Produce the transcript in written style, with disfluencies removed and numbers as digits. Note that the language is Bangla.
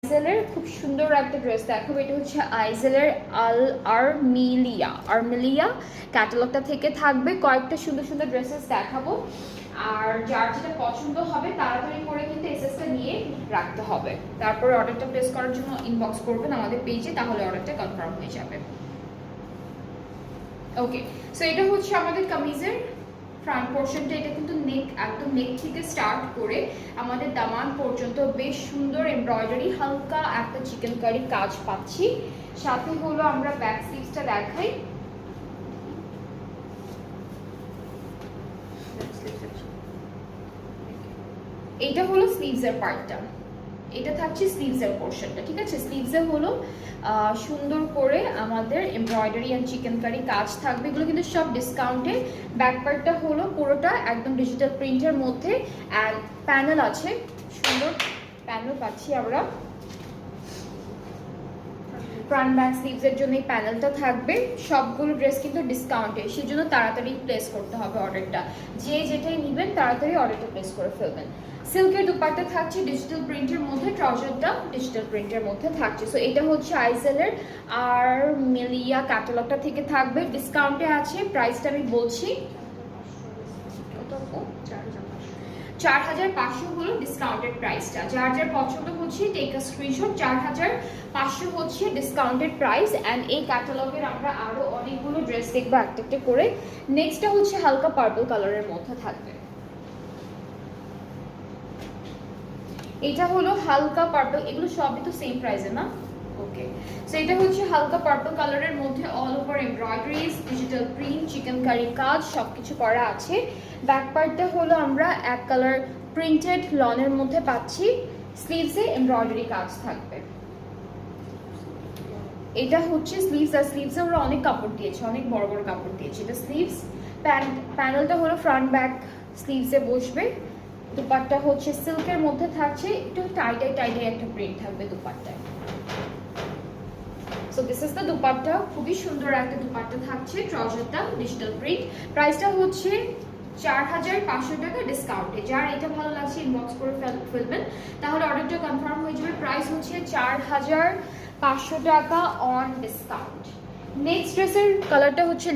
আইজেলের খুব সুন্দর একটা ড্রেস দেখাবো। এটা হচ্ছে আইজেলের আর্মেলিয়া ক্যাটালগটা থেকে থাকবে। কয়েকটা সুন্দর সুন্দর ড্রেসেস দেখাবো, আর যার যেটা পছন্দ হবে তাড়াতাড়ি করে কিন্তু এসএসটা নিয়ে রাখতে হবে। তারপরে অর্ডারটা প্লেস করার জন্য ইনবক্স করবেন আমাদের পেজে, তাহলে অর্ডারটা কনফার্ম হয়ে যাবে। ওকে, সো এটা হচ্ছে আমাদের কামিজের ফ্রন্ট পোর্শনটা। এটা কিন্তু নেক, একদম নেক থেকে স্টার্ট করে আমাদের দামান পর্যন্ত বেশ সুন্দর এমব্রয়ডারি, হালকা একটা চিকেন কারি কাজ পাচ্ছি। সাথে হলো আমরা ব্যাক স্লিভসটা দেখাই। এটা হলো স্লিভসের পার্টটা, এটা থাকছে স্লিভসের পোর্শনটা, ঠিক আছে। স্লিভসে হলো সুন্দর করে আমাদের এমব্রয়ডারি অ্যান্ড চিকেন কারি কাজ থাকবে। এগুলো কিন্তু সব ডিসকাউন্টে। ব্যাক পার্টটা হলো পুরোটা একদম ডিজিটাল প্রিন্টের মধ্যে, অ্যান্ড প্যানেল আছে, সুন্দর প্যানেল পাচ্ছি আমরা। ফ্রন্ট ব্যাক স্লিভসের জন্য এই প্যানেলটা থাকবে। সবগুলো ড্রেস কিন্তু ডিসকাউন্টে, সেই জন্য তাড়াতাড়ি প্লেস করতে হবে অর্ডারটা। যে যেটাই নেবেন তাড়াতাড়ি অর্ডারটা প্লেস করে ফেলবেন। সিল্কের দুপাট্টা থাকছে ডিজিটাল প্রিন্টের মধ্যে, ট্রাউজারটা ডিজিটাল প্রিন্টের মধ্যে থাকছে। সো এটা হচ্ছে আইজেলের আর্মেলিয়া ক্যাটালগটা থেকে থাকবে, ডিসকাউন্টে আছে। প্রাইসটা আমি বলছি 4500 হলো ডিসকাউন্টেড প্রাইসটা। যার যার পছন্দ হচ্ছে টেক আ স্ক্রিনশট। 4500 হচ্ছে ডিসকাউন্টেড প্রাইস। অ্যান্ড এই ক্যাটালগের আমরা আরো অনেকগুলো ড্রেস দেখবো একটা একটা করে। নেক্সটটা হচ্ছে হালকা পার্পল কালারের মধ্যে থাকবে। এটা হলো হালকা পার্পল, এগুলো সবই তো সেম প্রাইসে না? ওকে, সো এটা হচ্ছে হালকা পার্পল কালারের মধ্যে all over embroideries, digital print, chikankari কাজ সবকিছু করা আছে। ব্যাক পার্টটা হলো আমরা এক কালার প্রিন্টেড লনের মধ্যে পাচ্ছি। স্লিভসে এমব্রয়ডারি কাজ থাকবে। এটা হচ্ছে স্লিভস, আর স্লিভসে আমরা অনেক কাপড় দিয়েছি, অনেক বড় বড় কাপড় দিয়েছি। এটা স্লিভস, প্যানেলটা হলো ফ্রন্ট ব্যাক স্লিভসে বসবে। দুপাট্টা হচ্ছে সিল্কের মধ্যে থাকছে, একটু টাইটাই একটা প্রিন্ট থাকবে দুপাট্টায়। So this is the dupatta, খুবই সুন্দর একটা দুপাট্টা থাকছে। ট্রাউজারটা ডিজিটাল প্রিন্ট। প্রাইসটা হচ্ছে 4500 টাকা ডিসকাউন্টে। যার এটা ভালো লাগছে ইনবক্স করে ফেলবেন, তাহলে অর্ডারটা কনফার্ম হয়ে যাবে। প্রাইস হচ্ছে 4500 টাকা অন ডিসকাউন্ট। নেক্সট ড্রেসের কালারটা হচ্ছে